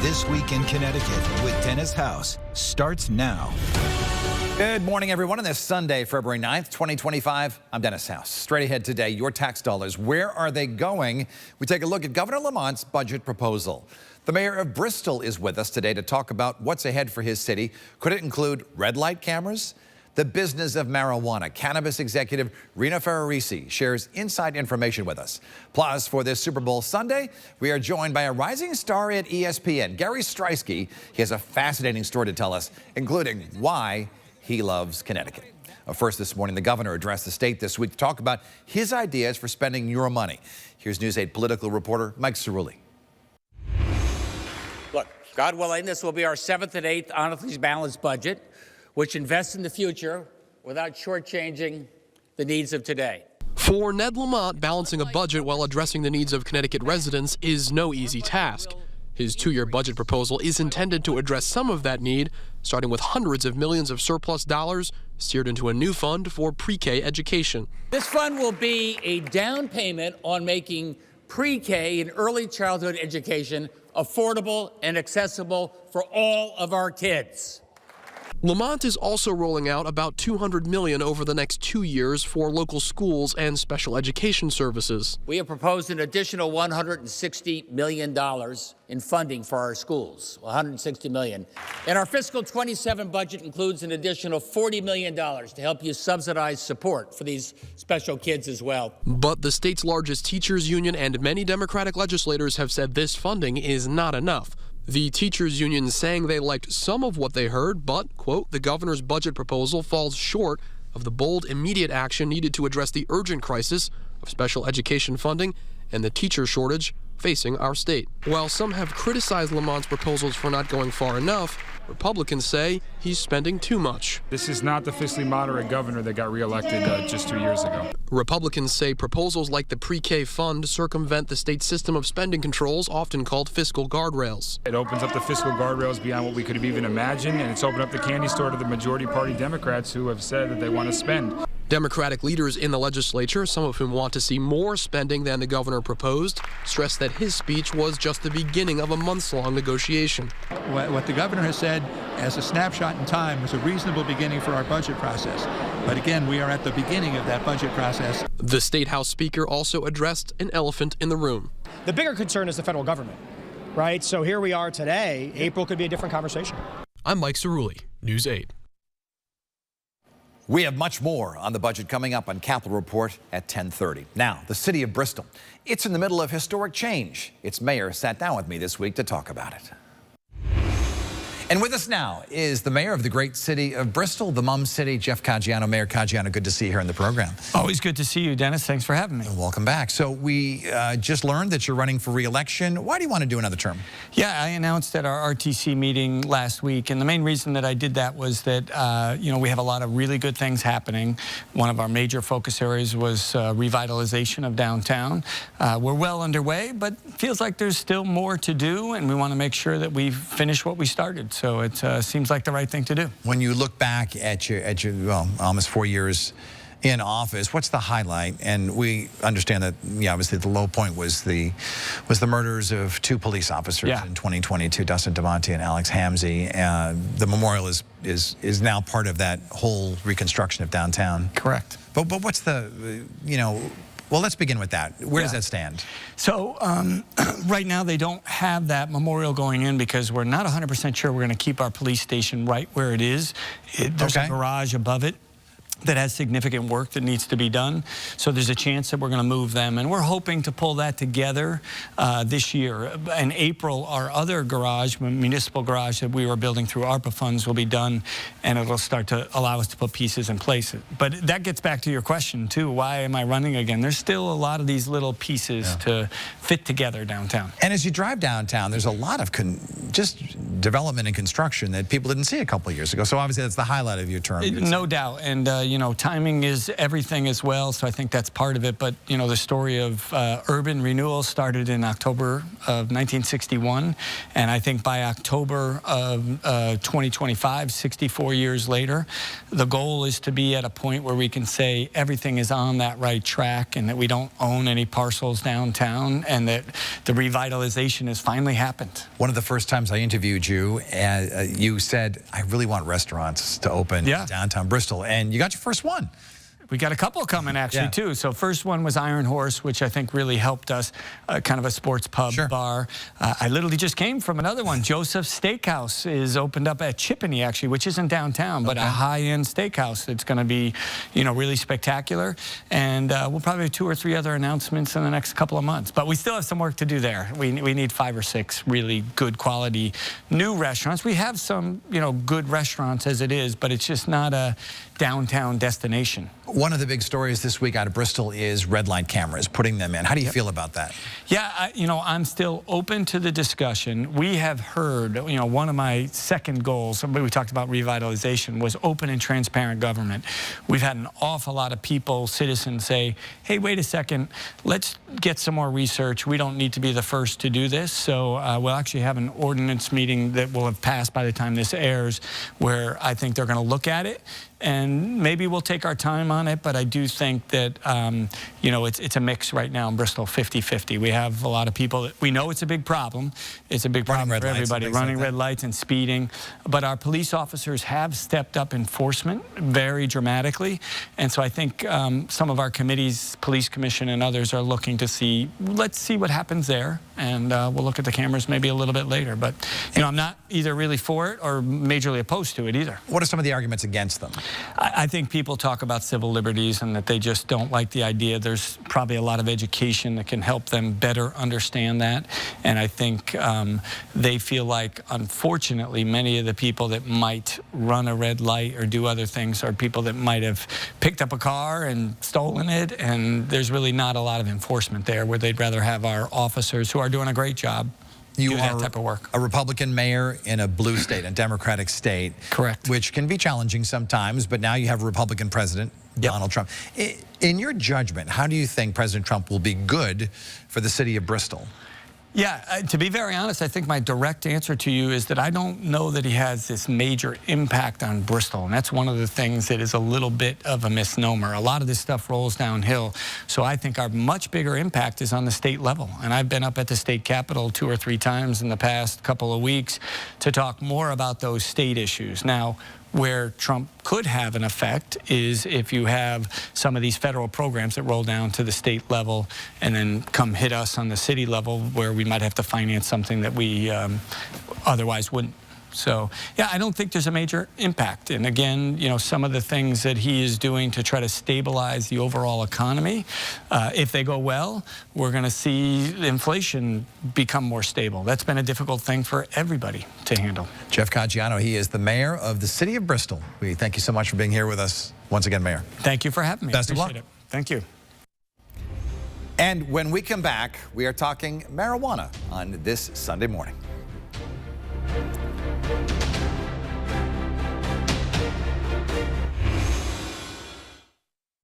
This Week in Connecticut with Dennis House starts now. Good morning, everyone. On this Sunday, February 9th, 2025, I'm Dennis House. Straight ahead today, your tax dollars, where are they going? We take a look at Governor Lamont's budget proposal. The mayor of Bristol is with us today to talk about what's ahead for his city. Could it include red light cameras? The business of marijuana. Cannabis executive Rena Ferrarisi shares inside information with us. Plus, for this Super Bowl Sunday, we are joined by a rising star at ESPN, Gary Striewski. He has a fascinating story to tell us, including why he loves Connecticut. First this morning, the governor addressed the state this week to talk about his ideas for spending your money. Here's News 8 political reporter Mike Cerulli. Look, God willing, this will be our 7th and 8th honestly balanced budget, which invests in the future without shortchanging the needs of today. For Ned Lamont, balancing a budget while addressing the needs of Connecticut residents is no easy task. His two-year budget proposal is intended to address some of that need, starting with hundreds of millions of surplus dollars steered into a new fund for pre-K education. This fund will be a down payment on making pre-K and early childhood education affordable and accessible for all of our kids. Lamont is also rolling out about $200 million over the next 2 years for local schools and special education services. We have proposed an additional $160 million in funding for our schools, $160 million. And our fiscal 27 budget includes an additional $40 million to help you subsidize support for these special kids as well. But the state's largest teachers union and many Democratic legislators have said this funding is not enough. The teachers union saying they liked some of what they heard, but, quote, the governor's budget proposal falls short of the bold, immediate action needed to address the urgent crisis of special education funding and the teacher shortage facing our state. While some have criticized Lamont's proposals for not going far enough, Republicans say he's spending too much. This is not the fiscally moderate governor that got reelected just 2 years ago. Republicans say proposals like the pre-K fund circumvent the state's system of spending controls, often called fiscal guardrails. It opens up the fiscal guardrails beyond what we could have even imagined, and it's opened up the candy store to the majority party Democrats who have said that they want to spend. Democratic leaders in the legislature, some of whom want to see more spending than the governor proposed, stressed that his speech was just the beginning of a months-long negotiation. What the governor has said as a snapshot in time was a reasonable beginning for our budget process. But again, we are at the beginning of that budget process. The State House Speaker also addressed an elephant in the room. The bigger concern is the federal government, right? So here we are today. April could be a different conversation. I'm Mike Cerulli, News 8. We have much more on the budget coming up on Capitol Report at 10:30. Now, the city of Bristol. It's in the middle of historic change. Its mayor sat down with me this week to talk about it. And with us now is the mayor of the great city of Bristol, the Mum City, Jeff Caggiano. Mayor Caggiano, good to see you here in the program. Always good to see you, Dennis. Thanks for having me. Welcome back. So we just learned that you're running for re-election. Why do you want to do another term? Yeah, I announced at our RTC meeting last week, and the main reason that I did that was that, we have a lot of really good things happening. One of our major focus areas was revitalization of downtown. We're well underway, but feels like there's still more to do, and we want to make sure that we finish what we started. So it seems like the right thing to do. When you look back at your well, almost 4 years in office, what's the highlight? And we understand that, obviously the low point was the murders of 2 police officers in 2022, Dustin Damonte and Alex Hamzy. The memorial is now part of that whole reconstruction of downtown. Correct. But what's the, well, let's begin with that. Where does that stand? So right now they don't have that memorial going in because we're not 100% sure we're going to keep our police station right where it is. There's a garage above it that has significant work that needs to be done. So there's a chance that we're going to move them. And we're hoping to pull that together this year. In April, our other garage, municipal garage that we were building through ARPA funds will be done, and it'll start to allow us to put pieces in place. But that gets back to your question, too. Why am I running again? There's still a lot of these little pieces to fit together downtown. And as you drive downtown, there's a lot of just development and construction that people didn't see a couple of years ago. So obviously that's the highlight of your term. No doubt. And, you know, timing is everything as well. So I think that's part of it. But, you know, the story of urban renewal started in October of 1961. And I think by October of 2025, 64 years later, the goal is to be at a point where we can say everything is on that right track and that we don't own any parcels downtown and that the revitalization has finally happened. One of the first times I interviewed you, you said, I really want restaurants to open in downtown Bristol, and you got your first one. We got a couple coming, actually, too. So first one was Iron Horse, which I think really helped us, kind of a sports pub bar. I literally just came from another one. Joseph's Steakhouse is opened up at Chippeney, actually, which isn't downtown, but a high-end steakhouse that's going to be, you know, really spectacular. And we'll probably have 2 or 3 other announcements in the next couple of months. But we still have some work to do there. We need 5 or 6 really good quality new restaurants. We have some, you know, good restaurants as it is, but it's just not a downtown destination. One of the big stories this week out of Bristol is red light cameras, putting them in. How do you feel about that? Yeah, you know, I'm still open to the discussion. We have heard, you know, one of my second goals, we talked about revitalization, was open and transparent government. We've had an awful lot of people, citizens, say, hey, wait a second, let's get some more research. We don't need to be the first to do this. So we'll actually have an ordinance meeting that will have passed by the time this airs, where I think they're going to look at it. And maybe we'll take our time on it, but I do think that, you know, it's a mix right now in Bristol, 50-50. We have a lot of people that we know it's a big problem. It's a big problem for everybody, running red lights and speeding. But our police officers have stepped up enforcement very dramatically. And so I think some of our committees, Police Commission and others, are looking to see, let's see what happens there. And we'll look at the cameras maybe a little bit later. But, you know, I'm not either really for it or majorly opposed to it either. What are some of the arguments against them? I think people talk about civil liberties and that they just don't like the idea. There's probably a lot of education that can help them better understand that. And I think they feel like, unfortunately, many of the people that might run a red light or do other things are people that might have picked up a car and stolen it. And there's really not a lot of enforcement there, where they'd rather have our officers, who are doing a great job, do that type of work. A Republican mayor in a blue state, a Democratic state. Correct. Which can be challenging sometimes, but now you have a Republican president, Donald Trump. In your judgment, how do you think President Trump will be good for the city of Bristol? Yeah, to be very honest, I think my direct answer to you is that I don't know that he has this major impact on Bristol. And that's one of the things that is a little bit of a misnomer. A lot of this stuff rolls downhill. So I think our much bigger impact is on the state level. And I've been up at the state capitol 2 or 3 times in the past couple of weeks to talk more about those state issues. Now, where Trump could have an effect is if you have some of these federal programs that roll down to the state level and then come hit us on the city level, where we might have to finance something that we otherwise wouldn't. So, yeah, I don't think there's a major impact. And again, you know, some of the things that he is doing to try to stabilize the overall economy, if they go well, we're going to see inflation become more stable. That's been a difficult thing for everybody to handle. Jeff Caggiano, he is the mayor of the city of Bristol. We thank you so much for being here with us once again, Mayor. Thank you for having me. Best of luck. Appreciate it. Thank you. And when we come back, we are talking marijuana on this Sunday morning.